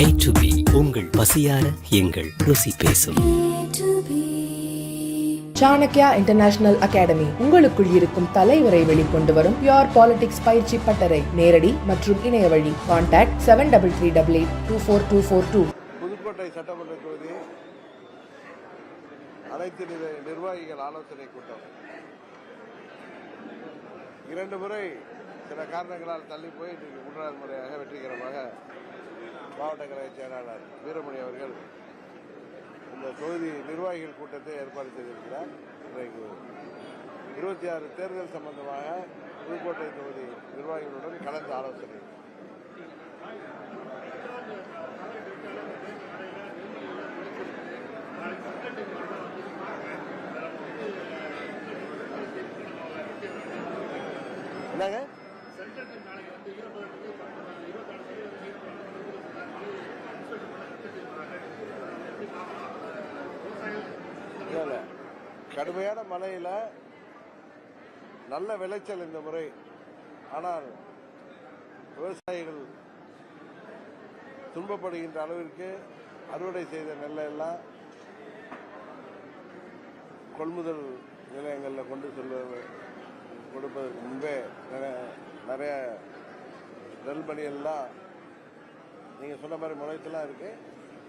A to B உங்கள் பசியார எங்கள் ருசி பேசும். சாணக்யா இன்டர்நேஷனல் அகாடமி உங்களுக்குள் இருக்கும் தலைவரை வெளிக்கொண்டு வரும் பியூர் பாலிடிக்ஸ் பயிற்சி பட்டறை. நேரடி மற்றும் இணைய வழி. கான்டாக்ட் 7338824242. புதுக்கோட்டை சட்டமன்ற தொகுதி அனைத்து நிர்வாகிகள் ஆலோசனை கூட்டம் 2 முறை சில காரணங்களால் தள்ளி போய் 3வது முறையாக வெற்றிகரமாக மாவட்ட கழக செயலாளர் வீரமணி அவர்கள் இந்த தொகுதி நிர்வாகிகள் கூட்டத்தை ஏற்பாடு செய்திருக்கிறார். இன்றைக்கு 26 தேர்தல் சம்பந்தமாக புதுக்கோட்டை தொகுதி நிர்வாகிகளுடன் கலந்து ஆலோசனை. என்னங்க கடுமையான மழையில நல்ல விளைச்சல் இந்த முறை. ஆனால் விவசாயிகள் துன்பப்படுகின்ற அளவிற்கு அறுவடை செய்த நெல்லை எல்லாம் கொள்முதல் நிலையங்களில் கொண்டு கொடுப்பதற்கு முன்பே நிறைய நெல் மணியெல்லாம் நீங்க சொன்ன மாதிரி முளைத்தெல்லாம் இருக்கு.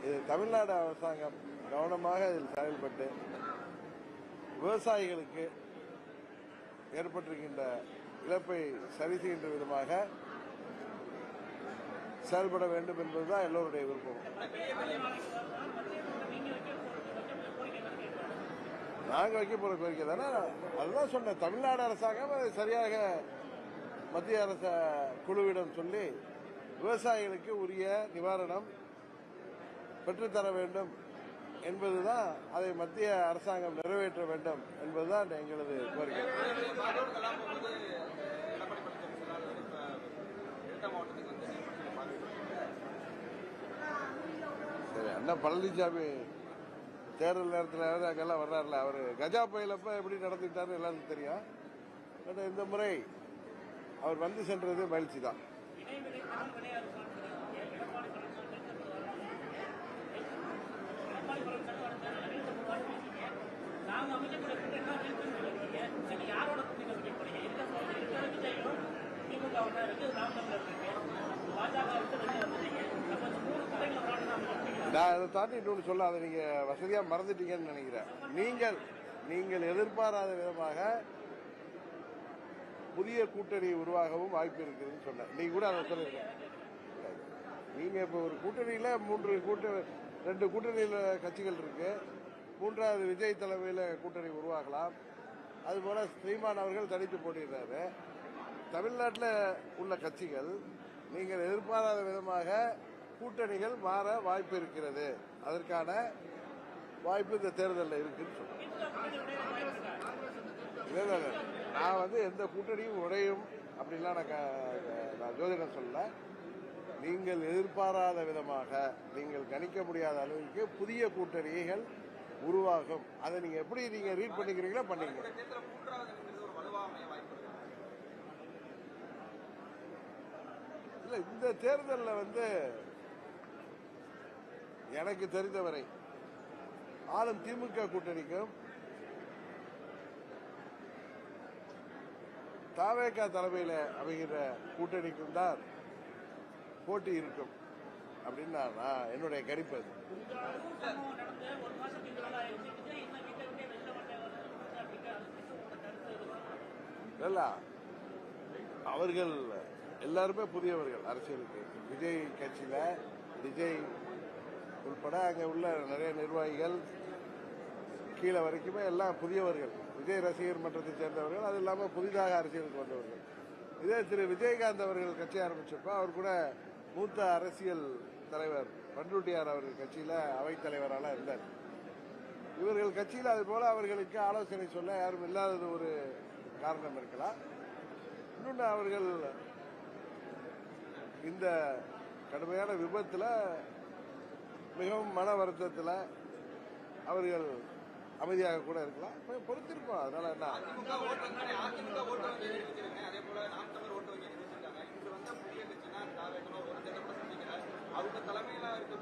இது தமிழ்நாடு அரசாங்கம் கவனமாக இதில் செயல்பட்டு விவசாயிகளுக்கு ஏற்பட்டிருக்கின்ற இழப்பை சரி செய்கின்ற விதமாக செயல்பட வேண்டும் என்பதுதான் எல்லோருடைய விருப்பம். நாங்கள் வைக்க போற கோரிக்கை தானே, அதுதான் சொன்னேன். தமிழ்நாடு அரசாங்கம் அதை சரியாக மத்திய அரச குழுவிடம் சொல்லி விவசாயிகளுக்கு உரிய நிவாரணம் பெற்றுத்தர வேண்டும் என்பதுதான், அதை மத்திய அரசாங்கம் நிறைவேற்ற வேண்டும் என்பதுதான் எங்களது கோரிக்கை. சரி, அண்ணா பழனிசாமி தேர்தல் நேரத்தில் அங்கெல்லாம் வர்றாருல, அவர் கஜா புயலப்ப எப்படி நடந்துட்டாரு எல்லாருக்கும் தெரியும். பட் இந்த முறை அவர் வந்து சென்றது மகிழ்ச்சி தான். நான் அதை தாண்டி இன்னொன்று சொல்ல, அதை நீங்க வசதியா மறந்துட்டீங்கன்னு நினைக்கிறேன். நீங்கள் எதிர்பாராத விதமாக புதிய கூட்டணி உருவாகவும் வாய்ப்பு இருக்குதுன்னு சொன்னேன். நீங்க கூட அதை சொல்லுங்க. நீங்க இப்ப ஒரு கூட்டணியில 2 கூட்டணியில கட்சிகள் இருக்கு. 3வது விஜய் தலைமையில கூட்டணி உருவாகலாம். அதுபோல ஸ்ரீமான் அவர்கள் தனித்து போட்டிடுறாரு. தமிழ்நாட்டில் உள்ள கட்சிகள் நீங்கள் எதிர்பாராத விதமாக கூட்டணிகள் மாற வாய்ப்பு இருக்கிறது. அதற்கான வாய்ப்பு இந்த தேர்தலில் இருக்குன்னு சொல்றேன். நான் எந்த கூட்டணியும் உடையும் அப்படின்லாம் நான் ஜோதிடம் சொல்லல. நீங்கள் எதிர்பாராத விதமாக, நீங்கள் கணிக்க முடியாத அளவுக்கு புதிய கூட்டணிகள் உருவாகும். அதை நீங்க எப்படி ரீட் பண்ணிக்கிறீங்களோ பண்ணீங்க. இல்ல, இந்த தேர்தலில் எனக்கு தெரிந்தவரை ஆளும் திமுக கூட்டணிக்கும் தவேக தலைமையில் அமைகிற கூட்டணிக்கும் தான் போட்டி இருக்கும் அப்படின்னு என்னுடைய கணிப்பு. இல்ல, அவர்கள் எல்லாருமே புதியவர்கள் அரசியலுக்கு. விஜய் கட்சியில விஜய் உள்பட அங்க உள்ள நிறைய நிர்வாகிகள் கீழே வரைக்குமே எல்லாம் புதியவர்கள். விஜய் ரசிகர் மன்றத்தை சேர்ந்தவர்கள், அது இல்லாம புதிதாக அரசியலுக்கு வந்தவர்கள். இதே திரு விஜயகாந்த் அவர்கள் கட்சி ஆரம்பிச்சப்ப அவர் கூட மூத்த அரசியல் தலைவர் பண்ருட்டியார் அவர்கள் கட்சியில அவைத்தலைவராக இருந்தார். இவர்கள் கட்சியில் அது போல அவர்களுக்கு ஆலோசனை சொல்ல யாரும் இல்லாதது ஒரு காரணம் இருக்கலாம். இன்னொன்று, அவர்கள் இந்த கடுமையான விபத்துல மிகவும் மன வருத்தத்தில் அவர்கள் அமைதியாக கூட இருக்கலாம். பொறுத்திருக்கோம். அதனால என்ன, அவங்க தலைமையில இருக்க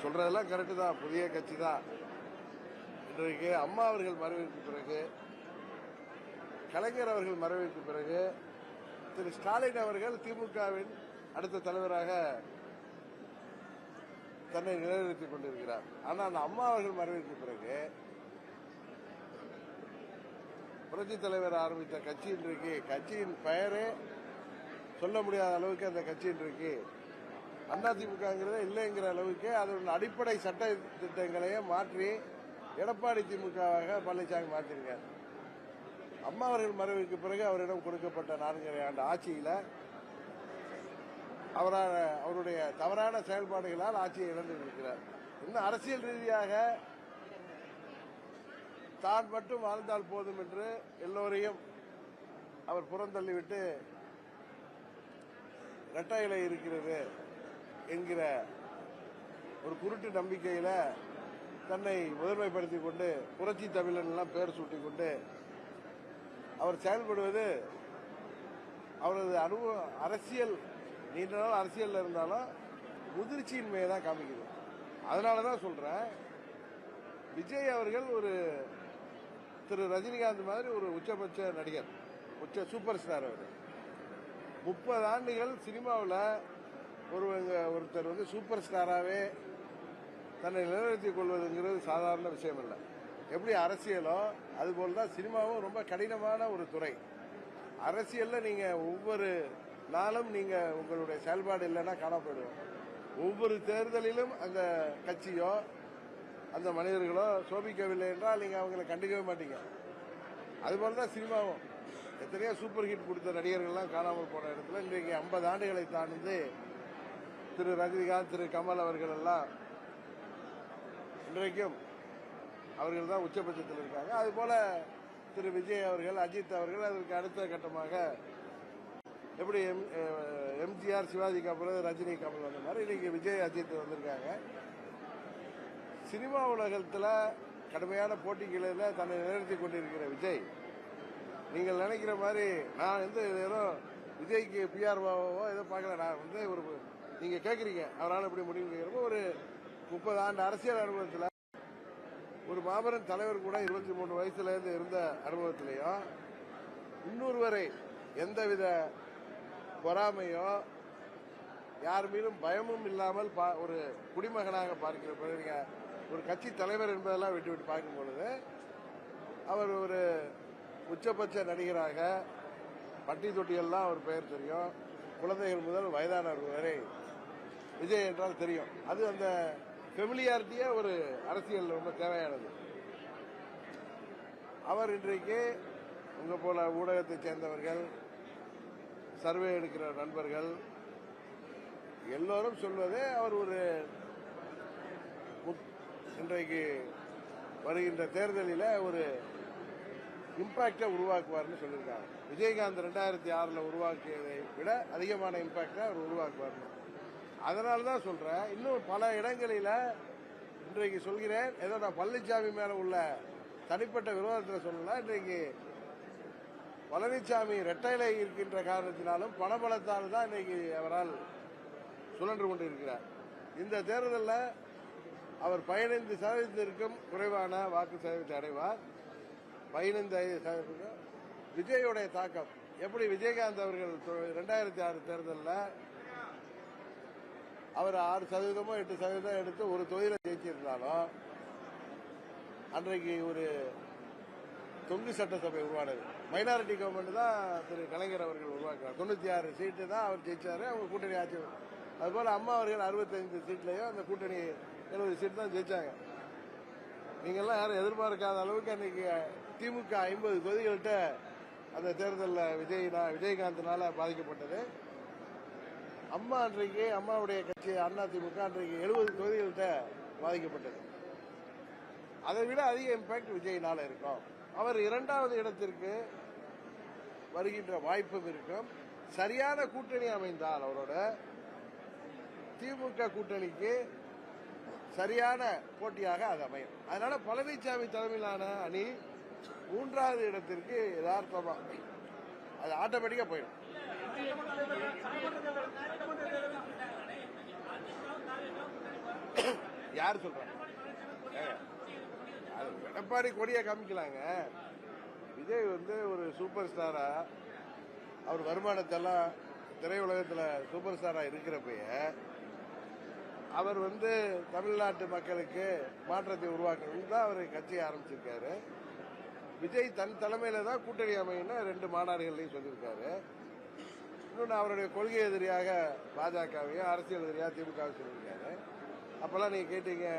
சொல்றதெல்லாம் கரெக்டு தான், புதிய கட்சி தான். இன்றைக்கு அம்மா அவர்கள் மறைவிற்கு பிறகு, கலைஞர் அவர்கள் மறைவிற்கு பிறகு திரு ஸ்டாலின் அவர்கள் திமுகவின் அடுத்த தலைவராக தன்னை நிலைநிறுத்திக் கொண்டிருக்கிறார். ஆனால் அந்த அம்மா அவர்கள் மறைவிற்கு பிறகு புரட்சி தலைவர் ஆரம்பித்த கட்சி இன்றைக்கு கட்சியின் பெயரே சொல்ல முடியாத அளவுக்கு அந்த கட்சி இன்றைக்கு அதிமுகங்கிறதே இல்லைங்கிற அளவுக்கு அதன் அடிப்படை சட்ட திட்டங்களையே மாற்றி எடப்பாடி திமுகவாக பழனிசாமி மாற்றிருக்கார். அம்மா அவர்கள் மறைவுக்கு பிறகு அவரிடம் கொடுக்கப்பட்ட 4.5 ஆண்டு ஆட்சியில் அவருடைய தவறான செயல்பாடுகளால் ஆட்சியை இழந்திருக்கிறார். இன்னும் அரசியல் ரீதியாக தான் மட்டும் வாழ்ந்தால் போதும் என்று எல்லோரையும் அவர் புறந்தள்ளிவிட்டு இரட்டை இலை இருக்கிறது என்கிற ஒரு குருட்டு நம்பிக்கையில தன்னை முதன்மைப்படுத்திக் கொண்டு புரட்சி தமிழன் எல்லாம் பெயர் சூட்டிக் கொண்டு அவர் செயல்படுவது அவரது அனுபவம் அரசியல் நீண்ட நாள் அரசியல் இருந்தாலும் முதிர்ச்சியின்மையை தான் காமிக்குது. அதனாலதான் சொல்றேன், விஜய் அவர்கள் ஒரு திரு ரஜினிகாந்த் மாதிரி ஒரு உச்சபட்ச நடிகர், சூப்பர் ஸ்டார். அவர் 30 ஆண்டுகள் சினிமாவில் ஒருத்தர் சூப்பர் ஸ்டாராகவே தன்னை நிலைநிறுத்திக் கொள்வதுங்கிறது சாதாரண விஷயம் இல்லை. எப்படி அரசியலோ அதுபோல தான் சினிமாவும் ரொம்ப கடினமான ஒரு துறை. அரசியலில் நீங்க ஒவ்வொரு நாளும் நீங்க உங்களுடைய செயல்பாடு இல்லைன்னா காணப்படும். ஒவ்வொரு தேர்தலிலும் அந்த கட்சியோ அந்த மனிதர்களோ சோபிக்கவில்லை என்றால் நீங்க அவங்களை கண்டுக்கவே மாட்டீங்க. அதுபோலதான் சினிமாவும் எத்தனையோ சூப்பர் ஹிட் கொடுத்த நடிகர்கள்லாம் காணாமல் போன இடத்துல இன்றைக்கு 50 ஆண்டுகளை தாண்டி திரு ரஜினிகாந்த், திரு கமல் அவர்கள் எல்லாம் இன்றைக்கும் அவர்கள் தான் உச்சபட்சத்தில் இருக்காங்க. அதுபோல திரு விஜய் அவர்கள், அஜித் அவர்கள் அதற்கு அடுத்த கட்டமாக எப்படி எம்ஜிஆர் சிவாஜிக்கு அப்புறம் ரஜினி கமல் வந்த மாதிரி இன்னைக்கு விஜய் அஜித் வந்திருக்காங்க. சினிமா உலகத்தில் கடுமையான போட்டிகளில் தன்னை நிலைநிறுத்திக் கொண்டிருக்கிற விஜய், நீங்கள் நினைக்கிற மாதிரி நான் ஏதோ விஜய்க்கு பிஆர்ஓவோ ஏதோ பார்க்கல. நான் ஒரு நீங்க கேட்குறீங்க அவரால் எப்படி முடிவு கேட்கிறப்போ ஒரு 30 ஆண்டு அரசியல் அனுபவத்தில் ஒரு மாபெரும் தலைவர் கூட 23 வயசுல இருந்து இருந்த அனுபவத்திலையும் இன்னொருவரை எந்தவித பொறாமையோ யார் மீதும் பயமும் இல்லாமல் ஒரு குடிமகனாக பார்க்கிற ஒரு கட்சி தலைவர் என்பதெல்லாம் விட்டு பார்க்கும் பொழுது அவர் ஒரு உச்சபட்ச நடிகராக பட்டி தொட்டியெல்லாம் அவர் பெயர் தெரியும். குழந்தைகள் முதல் வயதானவர்கள் வரை விஜய் என்றால் தெரியும். அது அந்த ஃபெமிலியாரிட்டியே ஒரு அரசியல் ரொம்ப தேவையானது. அவர் இன்றைக்கு உங்க போல ஊடகத்தைச் சேர்ந்தவர்கள், சர்வே எடுக்கிற நண்பர்கள் எல்லோரும் சொல்வதே அவர் ஒரு இன்றைக்கு வருகின்ற தேர்தலில் ஒரு இம்பாக்டை உருவாக்குவார்னு சொல்லியிருக்காங்க. விஜயகாந்த் 2006 உருவாக்கியதை விட அதிகமான இம்பாக்டை அவர் உருவாக்குவார். அதனால தான் சொல்றேன், இன்னும் பல இடங்களில் இன்றைக்கு சொல்கிறேன், ஏதோ நான் பழனிசாமி மேல உள்ள தனிப்பட்ட விரோதத்தில் சொல்லல. இன்றைக்கு பழனிசாமி இரட்டையிலை இருக்கின்ற காரணத்தினாலும் பணபலத்தால் தான் இன்னைக்கு அவரால் சுழன்று கொண்டிருக்கிறார். இந்த தேர்தலில் அவர் 15% குறைவான வாக்கு சதவீதத்தை அடைவார். 15% விஜயோடைய தாக்கம் எப்படி விஜயகாந்த் அவர்கள் 2006 தேர்தலில் அவர் 6% 8% எடுத்து ஒரு தொகுதியில ஜெயிச்சிருந்தாலும் அன்றைக்கு ஒரு தொங்கு சட்டசபை உருவானது. மைனாரிட்டி கவர்மெண்ட் தான் திரு கலைஞர் அவர்கள் உருவாக்குறார். 96 சீட்டு தான் அவர் ஜெயிச்சாரு. அவங்க கூட்டணி ஆட்சி. அதுபோல அம்மா அவர்கள் 65 சீட்லயும் அந்த கூட்டணி 70 சீட் தான் ஜெயிச்சாங்க. நீங்கெல்லாம் யாரும் எதிர்பார்க்காத அளவுக்கு அன்னைக்கு திமுக 50 தொகுதிகள்கிட்ட அந்த தேர்தலில் விஜயகாந்த்னால பாதிக்கப்பட்டது. அம்மா அன்றைக்கு அம்மாவுடைய கட்சி அதிமுக அன்றைக்கு 70 தொகுதிகள்கிட்ட பாதிக்கப்பட்டது. அதை விட அதிக இம்பாக்ட் விஜயினால இருக்கும். அவர் 2வது இடத்திற்கு வருகின்ற வாய்ப்பும் இருக்கும். சரியான கூட்டணி அமைந்தால் அவரோட திமுக கூட்டணிக்கு சரியான போட்டியாக அது அமையும். அதனால பழனிசாமி தலைமையிலான அணி 3வது இடத்திற்கு யதார்த்தமா அது ஆட்டோமேட்டிக்கா போயிடும். யார் சொல்றாங்க? அது எடப்பாடி கொடியை காமிக்கலாங்க. விஜய் வந்து ஒரு சூப்பர் ஸ்டாரா அவர் வருமானத்தெல்லாம் திரையுலகத்தில் சூப்பர் ஸ்டாரா இருக்கிறப்பயே அவர் வந்து தமிழ்நாட்டு மக்களுக்கு மாற்றத்தை உருவாக்கணும்னு தான் அவர் கட்சியை ஆரம்பிச்சிருக்காரு. விஜய் தன் தலைமையில தான் கூட்டணி அமையின்னு 2 மாநாடுகள்லையும் சொல்லியிருக்காரு. இன்னொன்று அவருடைய கொள்கை எதிரியாக பாஜகவையும் அரசியல் எதிரியாக திமுகவை சொல்லியிருக்காரு. அப்பெல்லாம் நீங்க கேட்டீங்க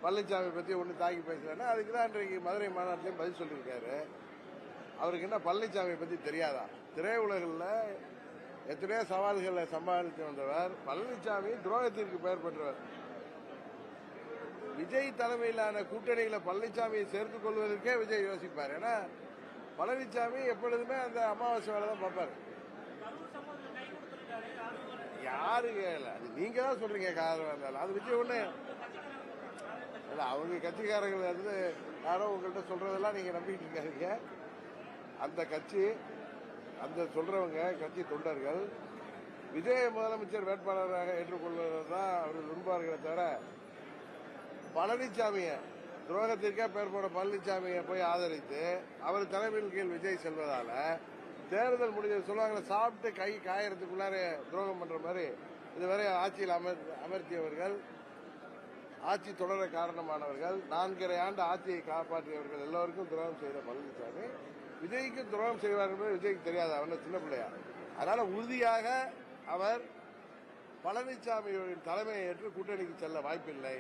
பழனிசாமி பத்தி ஒன்று தாக்கி பேசுறேன்னா அதுக்கு தான் இன்றைக்கு மதுரை மாநாட்டிலையும் பதில் சொல்லியிருக்காரு. அவருக்கு என்ன பழனிசாமியை பத்தி தெரியாதா? திரையுலகில் எத்தனையோ சவால்களை சமாளித்து வந்தவர். பழனிசாமி துரோகத்திற்கு பெயர் பெற்றவர். விஜய் தலைமையிலான கூட்டணியில பழனிசாமியை சேர்த்துக் கொள்வதற்கே விஜய் யோசிப்பார். ஏன்னா பழனிசாமி எப்பொழுதுமே அந்த அமாவாசை வேலை தான் பார்ப்பார். யாருங்க அது நீங்க தான் சொல்றீங்க காரணம் இருந்தாலும் அது விஜய் ஒண்ணு இல்ல. அவங்க கட்சிக்காரர்கள் வந்து யாரோ உங்கள்கிட்ட சொல்றதெல்லாம் நீங்க நம்பிட்டு இருக்காதீங்க. அந்த கட்சி அந்த சொல்றவங்க கட்சி தொண்டர்கள் விஜய் முதலமைச்சர் வேட்பாளராக ஏற்றுக்கொள்வதில் தான் அவர்கள் விரும்புவார்களே தவிர பழனிசாமியை துரோகத்திற்கே பெயர் போன பழனிசாமியை போய் ஆதரித்து அவர் தலைமையின் கீழ் விஜய் செல்வதால தேர்தல் முடிஞ்சது சொல்லுவாங்களே சாப்பிட்டு கை காயறதுக்குள்ளார துரோகம் பண்ற மாதிரி இதுவரை ஆட்சியில் அமர்த்தியவர்கள், ஆட்சி தொடர காரணமானவர்கள், 4.5 ஆண்டு ஆட்சியை காப்பாற்றியவர்கள் எல்லோருக்கும் துரோகம் செய்த பழனிசாமி விஜய்க்கு துரோகம் செய்வார் என்பது விஜய்க்கு தெரியாது. அவன் சின்ன பிள்ளையா. அதனால உறுதியாக அவர் பழனிசாமியின் தலைமையை ஏற்று கூட்டணிக்கு செல்ல வாய்ப்பில்லை.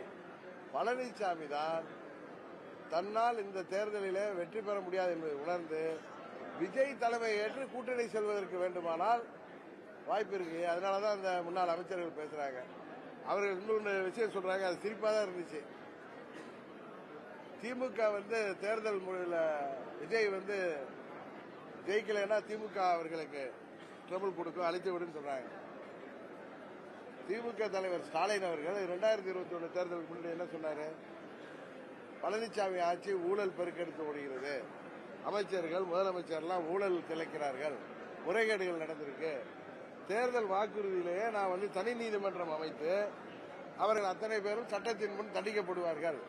பழனிசாமி தான் தன்னால் இந்த தேர்தலில் வெற்றி பெற முடியாது என்பதை உணர்ந்து விஜய் தலைமையை ஏற்று கூட்டணி செல்வதற்கு வேண்டுமானால் வாய்ப்பு இருக்கு. அதனாலதான் அந்த முன்னாள் அமைச்சர்கள் பேசுறாங்க. அவர்கள் இன்னொன்று விஷயம் சொல்றாங்க, அது சிரிப்பா தான் இருந்துச்சு. திமுக வந்து தேர்தல் முறையில் விஜய் வந்து ஜெயிக்கலைன்னா திமுக அவர்களுக்கு ட்ரபிள் கொடுக்கும், அழித்து விடுன்னு சொல்றாங்க. திமுக தலைவர் ஸ்டாலின் அவர்கள் 2021 தேர்தலுக்கு முன்னாடி என்ன சொன்னாரு? பழனிசாமி ஆட்சி ஊழல் பெருக்கெடுத்து ஓடுகிறது, அமைச்சர்கள் முதலமைச்சர்லாம் ஊழல் திளைக்கிறார்கள், முறைகேடுகள் நடந்திருக்கு. தேர்தல் வாக்குறுதியிலேயே நான் வந்து தனி நீதிமன்றம் அமைத்து அவர்கள் அத்தனை பேரும் சட்டத்தின் முன் தண்டிக்கப்படுவார்கள்.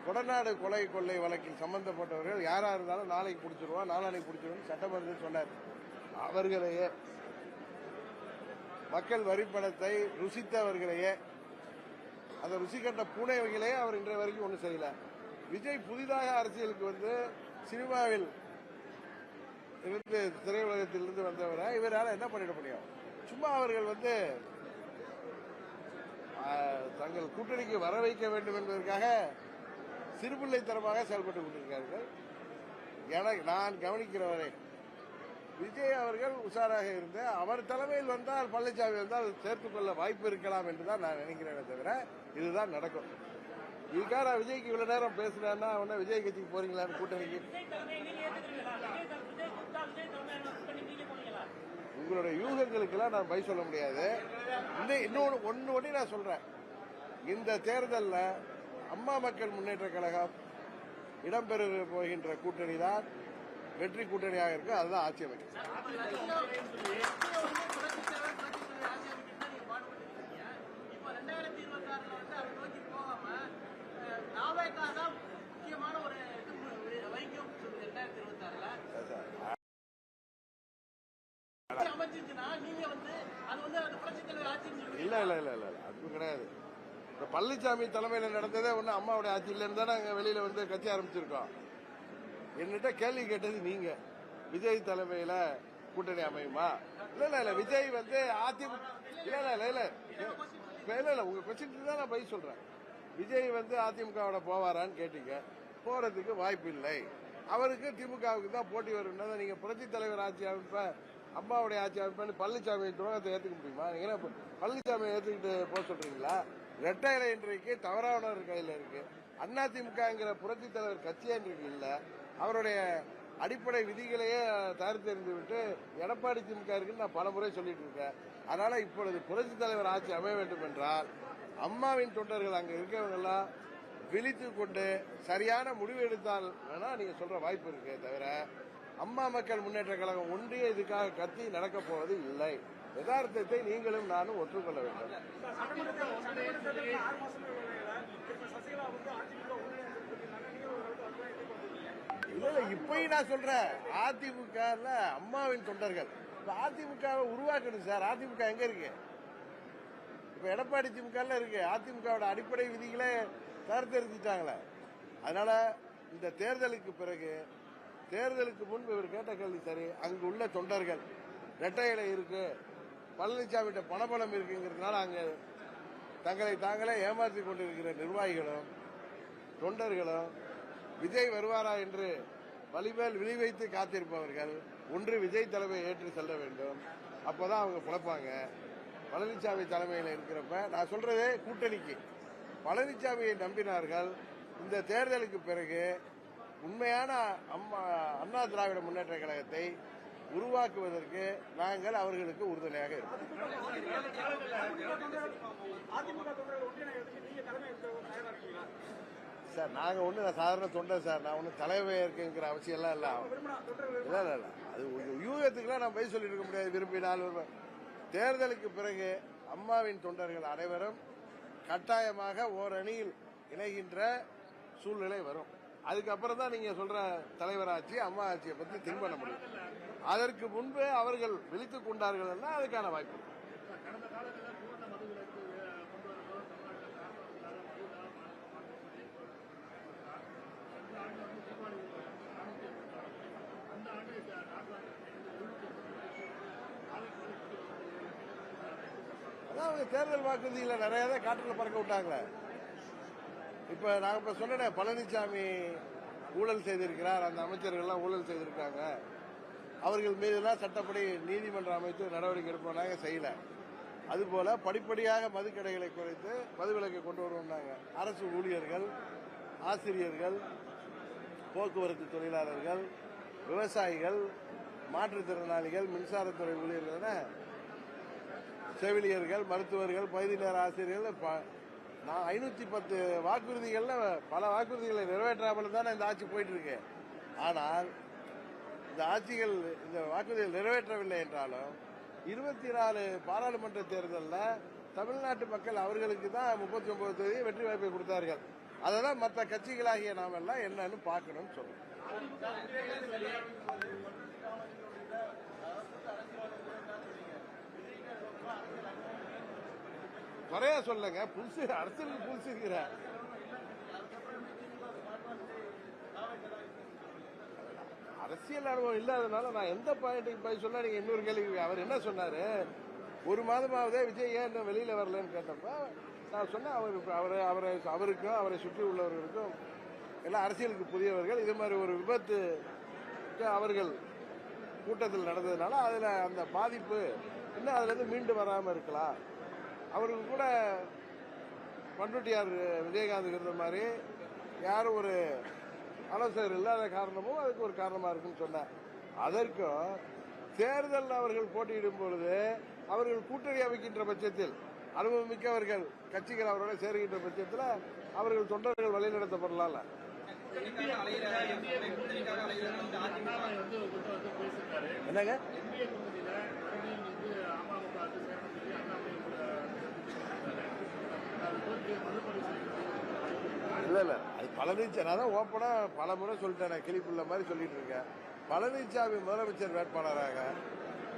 கொடநாடு கொலை கொள்ளை வழக்கில் சம்பந்தப்பட்டவர்கள் யாரா இருந்தாலும் நாளைக்கு பிடிச்சிருவோம், நாளானைக்கு பிடிச்சிருவோம் சட்டமன்றத்தில் சொன்னார். அவர்களையே மக்கள் வரிப்பணத்தை ருசித்தவர்களையே அந்த ருசி கண்ட பூனைகளையே அவர் இன்றைய வரைக்கும் ஒன்றும் செய்யல. விஜய் புதிதாக அரசியலுக்கு வந்து சினிமாவில் இருந்து திரையுலகத்திலிருந்து வந்தவரை இவரால் என்ன பண்ணிட முடியும்? சும்மா அவர்கள் வந்து தங்கள் கூட்டணிக்கு வர வைக்க வேண்டும் என்பதற்காக சிறுபிள்ளைத்தனமாக செயல்பட்டுக் கொண்டிருக்கிறார்கள். நான் கவனிக்கிறவரை விஜய் அவர்கள் உஷாராக இருந்து அவர் தலைமையில் வந்தால் பழனிசாமி வந்தால் சேர்த்துக் கொள்ள வாய்ப்பு இருக்கலாம் என்றுதான் நான் நினைக்கிறேனே தவிர இதுதான் நடக்கும். இதுக்காக விஜய்க்கு இவ்வளவு நேரம் பேசுறேன்னா உடனே விஜய் கட்சிக்கு போறீங்களான்னு கூட்டணிக்கு உங்களுடைய யூகங்களுக்கெல்லாம் நான் பதில் சொல்ல முடியாது. ஒன்னு நான் சொல்றேன், இந்த தேர்தலில் அம்மா மக்கள் முன்னேற்ற கழகம் இடம்பெற போகின்ற கூட்டணி தான் வெற்றி கூட்டணியாக இருக்கு. அதுதான் ஆட்சி அமைக்கும். இல்ல இல்ல இல்ல இல்ல அது கிடையாது. பழனிசாமி தலைமையில் நடந்ததே ஒண்ணு அம்மாவுடைய ஆட்சியில இருந்தா நாங்க வெளியில வந்து கட்சி ஆரம்பிச்சிருக்கோம். என்னிட்ட கேள்வி கேட்டது நீங்க, விஜய் தலைமையில கூட்டணி அமையுமா? இல்ல இல்ல இல்ல விஜய் வந்து அதிமுக இல்ல இல்ல இல்ல இல்ல இல்ல உங்க கொஸ்டின் தான் நான் பதில் சொல்றேன். விஜய் வந்து அதிமுகவோட போவாரான்னு கேட்டீங்க. போறதுக்கு வாய்ப்பு இல்லை. அவருக்கு திமுகவுக்கு தான் போட்டி வரும். நீங்க புரட்சி தலைவர் ஆட்சி அமைப்ப அம்மாவுடைய ஆட்சி அமைப்பேன்னு பழனிசாமி துரோகத்தை ஏற்றுக்க முடியுமா? நீங்க என்ன பழனிசாமி ஏற்றுக்கிட்டு போக சொல்றீங்களா? இரட்டை இலை இன்றைக்கு தவறானவர் கையில் இருக்கு. அதிமுகங்கிற புரட்சி தலைவர் கட்சியே இன்றைக்கு இல்ல. அவருடைய அடிப்படை விதிகளையே தயாரித்தறிந்து விட்டு எடப்பாடி திமுக இருக்குன்னு நான் பல முறை சொல்லிட்டு இருக்கேன். அதனால இப்பொழுது புரட்சி தலைவர் ஆட்சி அமைய வேண்டும் என்றால் அம்மாவின் தொண்டர்கள் அங்க இருக்கவங்க எல்லாம் விழித்து கொண்டு சரியான முடிவு எடுத்தால் வேணா நீங்க சொல்ற வாய்ப்பு இருக்கு. தவிர அம்மா மக்கள் முன்னேற்ற கழகம் ஒன்றிய இதுக்காக கத்தி நடக்க போவது இல்லை. யதார்த்தத்தை நீங்களும் நானும் ஒற்றுக்கொள்ள வேண்டும். இல்ல இப்பயும் நான் சொல்றேன், அதிமுக அம்மாவின் தொண்டர்கள் அதிமுகவை உருவாக்கணும் சார். அதிமுக எங்க இருக்கு? இப்ப எடப்பாடி திமுக இருக்கு. அதிமுகவோட அடிப்படை விதிகளே கருத்தெடுத்துட்டாங்களே. அதனால இந்த தேர்தலுக்கு பிறகு, தேர்தலுக்கு முன்பு இவர் கேட்ட கேள்வி சரி, அங்கு உள்ள தொண்டர்கள் இரட்டை இலை இருக்கு, பழனிசாமிகிட்ட பணபலம் இருக்குங்கிறதுனால அங்க தங்களை தாங்களே ஏமாற்றிக் கொண்டிருக்கிற நிர்வாகிகளும் தொண்டர்களும் விஜய் வருவாரா என்று வலிமேல் விழி வைத்து காத்திருப்பவர்கள் ஒன்று விஜய் தலைமை ஏற்று செல்ல வேண்டும். அப்பதான் அவங்க புலப்பாங்க. பழனிசாமி தலைமையில் இருக்கிறப்ப நான் சொல்றதே கூட்டணிக்கு பழனிசாமியை நம்பினார்கள். இந்த தேர்தலுக்கு பிறகு உண்மையான அண்ணா திராவிட முன்னேற்ற கழகத்தை உருவாக்குவதற்கு நாங்கள் அவர்களுக்கு உறுதுணையாக இருக்கிறோம். சார் நாங்க ஒண்ணு சாதாரண தொண்டர் சார். நான் ஒண்ணு தலைவர் இருக்குங்கிற அவசியம் எல்லாம் இல்ல. இல்ல அது யூகத்துக்குலாம் நான் போய் சொல்லிட்டு இருக்க முடியாது. விரும்பினால் தேர்தலுக்கு பிறகு அம்மாவின் தொண்டர்கள் அனைவரும் கட்டாயமாக ஓரணியில் இணைகின்ற சூழ்நிலை வரும். அதுக்கப்புறம் தான் நீங்க சொல்ற தலைவர் ஆட்சி அம்மா ஆட்சியை பத்தி திங்க் பண்ண முடியும். அதற்கு முன்பு அவர்கள் விழித்துக் கொண்டார்கள் அதுக்கான வாய்ப்பு. அதாவது தேர்தல் வாக்குறுதிகளை நிறைய காற்றுல பறக்க விட்டாங்களே. இப்ப நான் இப்ப சொன்னேன், பழனிசாமி ஊழல் செய்திருக்கிறார், அந்த அமைச்சர்கள்லாம் ஊழல் செய்திருக்காங்க, அவர்கள் மீதுலாம் சட்டப்படி நீதிமன்றம் அமைத்து நடவடிக்கை எடுப்போம் செய்யல. அதுபோல படிப்படியாக மதுக்கடைகளை குறைத்து மதுவிலக்கை கொண்டு வருவாங்க. அரசு ஊழியர்கள், ஆசிரியர்கள், போக்குவரத்து தொழிலாளர்கள், விவசாயிகள், மாற்றுத்திறனாளிகள், மின்சாரத்துறை ஊழியர்கள், செவிலியர்கள், மருத்துவர்கள், பகுதி நேர ஆசிரியர்கள், நான் 510 வாக்குறுதிகள்ல பல வாக்குறுதிகளை நிறைவேற்றாமல் தானே இந்த ஆட்சி போயிட்டு இருக்கு. ஆனால் இந்த ஆட்சிகள் இந்த வாக்குறுதிகள் நிறைவேற்றவில்லை என்றாலும் 24 பாராளுமன்ற தேர்தலில் தமிழ்நாட்டு மக்கள் அவர்களுக்கு தான் 39 தேதி வெற்றி வாய்ப்பை கொடுத்தார்கள். அதெல்லாம் மற்ற கட்சிகளாகிய நாம எல்லாம் என்னன்னு பார்க்கணும்னு சொல்றோம். குறைய சொல்லுங்க, புதுசு அரசியல் புதுசுங்கிற அரசியல் அனுபவம் இல்லாதனால நான் எந்த பாயிண்ட்டுக்கு போய் சொன்னா நீங்க இன்னொரு கேள்வி. அவர் என்ன சொன்னாரு, ஒரு மாதமாவதே விஜய் ஏன் வெளியில வரலன்னு கேட்டப்ப நான் சொன்னேன், அவருக்கும் அவரை சுற்றி உள்ளவர்களுக்கும் எல்லாம் அரசியலுக்கு புதியவர்கள். இது மாதிரி ஒரு விபத்து அவர்கள் கூட்டத்தில் நடந்ததுனால அதுல அந்த பாதிப்பு இன்னும் அதுல இருந்து மீண்டு வராம இருக்கலாம். அவருக்கு கூட பண்ருட்டியார் விஜயகாந்த் இருந்த மாதிரி யாரும் ஒரு ஆலோசகர் இல்லாத காரணமும் அதுக்கு ஒரு காரணமா இருக்குன்னு சொன்னார். அதற்கும் தேர்தல் அவர்கள் போட்டியிடும் பொழுது அவர்கள் கூட்டணி அமைக்கின்ற பட்சத்தில் அனுபவம் மிக்கவர்கள் கட்சிகள் அவரோட சேருகின்ற பட்சத்தில் அவர்கள் தொண்டர்கள் வழிநடத்தப்படலாம்ல. என்னங்க இல்ல அது பழனிசாமி, நான் தான் ஓப்பனா பல முறை சொல்லிட்டேன், கிளிப்புள்ள மாதிரி சொல்லிட்டு இருக்கேன். பழனிசாமி முதலமைச்சர் வேட்பாளராக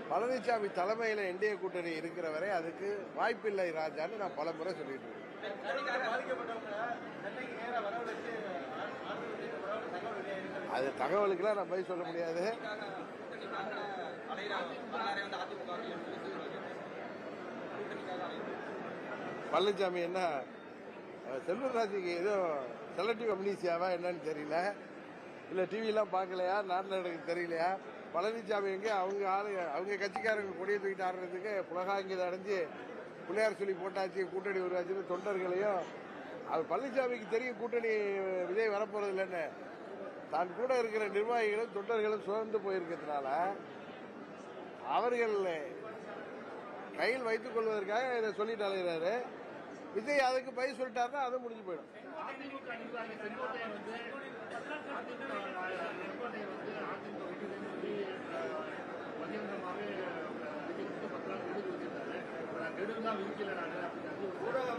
பழனிசாமி தலைமையில என்டிஏ கூட்டணி இருக்கிற வரை அதுக்கு வாய்ப்பில்லை ராஜான்னு நான் பல முறை சொல்லிட்டு இருக்கேன். அது தகவலுக்கெல்லாம் நான் போய் சொல்ல முடியாது. பழனிசாமி என்ன செல்வராஜுக்கு ஏதோ செலக்டிவ் அம்னீசியாவா என்னன்னு தெரியல, இல்ல டிவிலாம் பார்க்கலையா, நாட்டில் எனக்கு தெரியலையா. பழனிசாமி எங்க அவங்க கட்சிக்காரங்க கொடியை தூக்கிட்டு ஆடுறதுக்கு புலகாங்கித அடைஞ்சு பிள்ளையார் சொல்லி போட்டாச்சு, கூட்டணி உருவாச்சுன்னு தொண்டர்களையும் அவர் பழனிசாமிக்கு தெரியும் கூட்டணி விஜய் வரப்போறது இல்லைன்னு. தான் கூட இருக்கிற நிர்வாகிகளும் தொண்டர்களும் சுதந்து போயிருக்கிறதுனால அவர்கள் கையில் வைத்துக் கொள்வதற்காக இதை சொல்லிட்டு அலைகிறாரு. விஜய் அதுக்கு பை சொல்லிட்டாருன்னா அது முடிஞ்சு போயிடும்.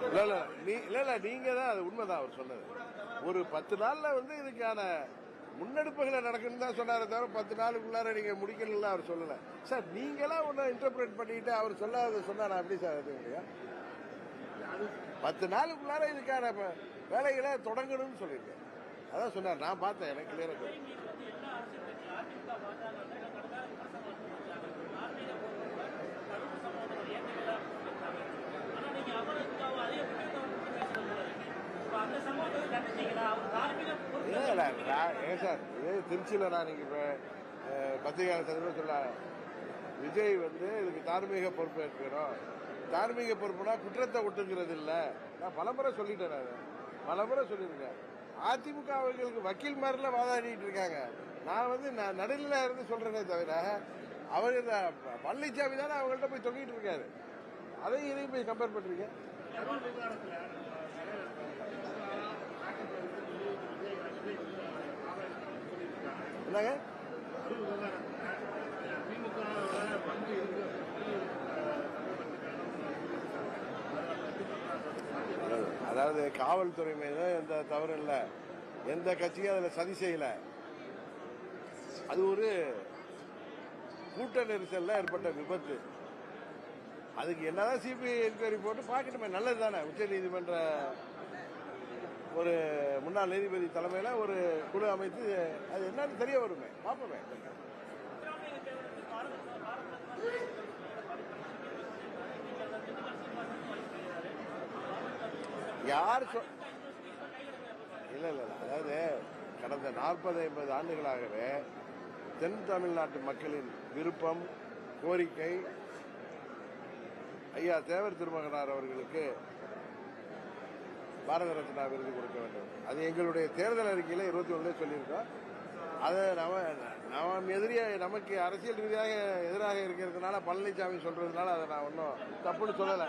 இல்ல நீங்க தான், அது உண்மைதான் அவர் சொன்னது. ஒரு 10 நாள்ல வந்து இதுக்கான முன்னெடுப்புகளை நடக்குன்னு தான் சொன்னாரே தவிர 10 நாளுக்குள்ளார நீங்க முடிக்கல அவர் சொல்லல. சார் நீங்களா ஒன்னு இன்டர்பிரேட் பண்ணிட்டு அவர் சொல்லாத சொன்னா நான் எப்படி சார் அது முடியும்? 10 நாளுக்குள்ளார இதுக்கான வேலைகளை தொடங்கணும்னு சொல்லியிருக்கேன். அதான் சொன்னார், நான் பார்த்தேன், எனக்கு கிளியரா தெரியும். ஏன் சார் இதே திருச்சியில நான் நீங்க பத்திரிகை சொல்ல விஜய் வந்து இதுக்கு தார்மீக பொறுப்பு ஏற்கணும். தார்மீக பொறுப்புனா குற்றத்தை ஒட்டுங்கிறது இல்ல. நான் பலமுறை சொல்லிட்டேன், பலமுறை சொல்லியிருக்கேன். அதிமுக அவர்களுக்கு வக்கீல் மாதிரில வாதாடிட்டு இருக்காங்க. நான் வந்து நடுநிலை இருந்து சொல்றேனே தவிர அவர் பழனிசாமி தானே அவங்கள்ட்ட போய் தொங்கிட்டு இருக்காரு. அதையும் இதையும் போய் கம்பேர் பண்றீங்க. என்னங்க அதாவது காவல்துறை மீது எந்த தவறு இல்ல, எந்த கட்சியும் அதுல சதி செய்யல. அது ஒரு கூட்ட நெரிசல்ல ஏற்பட்ட விபத்து. அதுக்கு என்னதான் சிபிஐ என்கொயரி போட்டு பார்க்கட்டுமே, நல்லது தானே. உச்ச நீதிமன்ற ஒரு முன்னாள் நீதிபதி தலைமையில ஒரு குழு அமைத்து அது என்னன்னு தெரிய வருமே, பார்ப்போமே. யார் இல்ல இல்ல அதாவது கடந்த 40-50 ஆண்டுகளாகவே தென் தமிழ்நாட்டு மக்களின் விருப்பம், கோரிக்கை ஐயா தேவர் திருமகனார் அவர்களுக்கு பாரத ரத்னா விருது கொடுக்க வேண்டும். அது எங்களுடைய தேர்தல் அறிக்கையில 21 சொல்லியிருக்கோம். அதை நமக்கு அரசியல் ரீதியாக எதிராக இருக்கிறதுனால பழனிசாமி சொல்றதுனால அதை நான் ஒன்றும் தப்புன்னு சொல்லலை.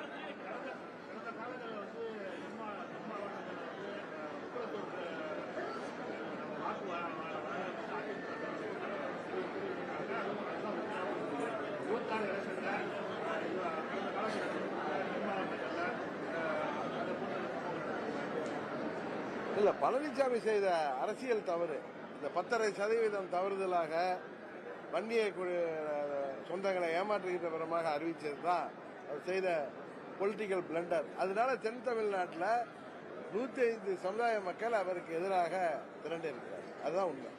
இல்ல பழனிசாமி செய்த அரசியல் தவறு, இந்த 10.5% தவறுதலாக வன்னிய சொந்தங்களை ஏமாற்றுகின்ற விதமாக அறிவிச்சது தான் அவர் செய்த பொலிட்டிக்கல் பிளண்டர். அதனால தென் தமிழ்நாட்டில் 105 சமுதாய மக்கள் அவருக்கு எதிராக திரண்டு இருக்கிறார். அதுதான் உண்மை.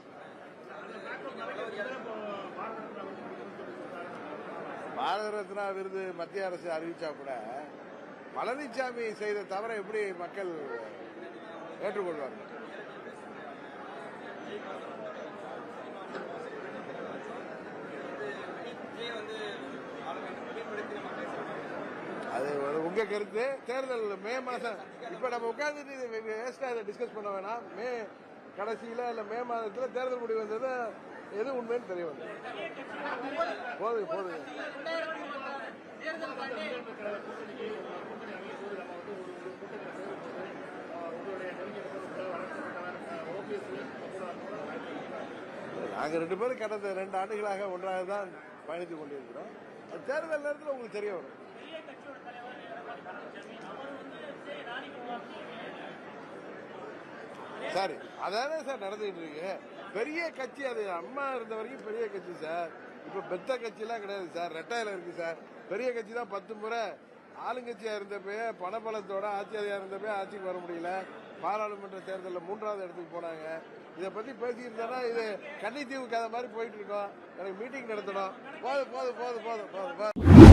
பாரத ரத்னா விருது மத்திய அரசு அறிவிச்சா கூட பழனிசாமி செய்த தவறை எப்படி மக்கள் ஏற்றுக்கொள்வார்கள்? அது உங்க கருத்து. தேர்தல் மே மாசம், இப்ப நம்ம உட்கார்ந்துட்டு டிஸ்கஸ் பண்ண வேணாம். மே கடைசியில இல்ல மே மாதத்துல தேர்தல் முடிவு வந்தது எது உண்மைன்னு தெரிய வந்தது. போதுங்க. நாங்க 2 பேரும் கடந்த 2 ஆண்டுகளாக ஒன்றாக தான் பயணித்துக் கொண்டிருக்கிறோம். தேர்தல் நேரத்தில் உங்களுக்கு தெரிய வரும். சரி, அதானே சார் நடந்துட்டு இருக்கு. பெரிய கட்சி அது, அம்மா இருந்த வரைக்கும் பெரிய கட்சி சார். இப்ப பெத்த கட்சி எல்லாம் கிடையாது சார், ரெட்டையில இருக்கு சார். பெரிய கட்சி தான் 10 முறை ஆளுங்கட்சியா இருந்தப்ப பணபலத்தோட ஆட்சியாளர் இருந்தப்ப ஆட்சிக்கு வர முடியல. பாராளுமன்ற தேர்தலில் 3வது இடத்துக்கு போனாங்க. இதை பத்தி பேசியிருந்தா இது கன்னித்தீவு கதை மாதிரி போயிட்டு இருக்கோம். எனக்கு மீட்டிங் நடத்தணும். போதும்.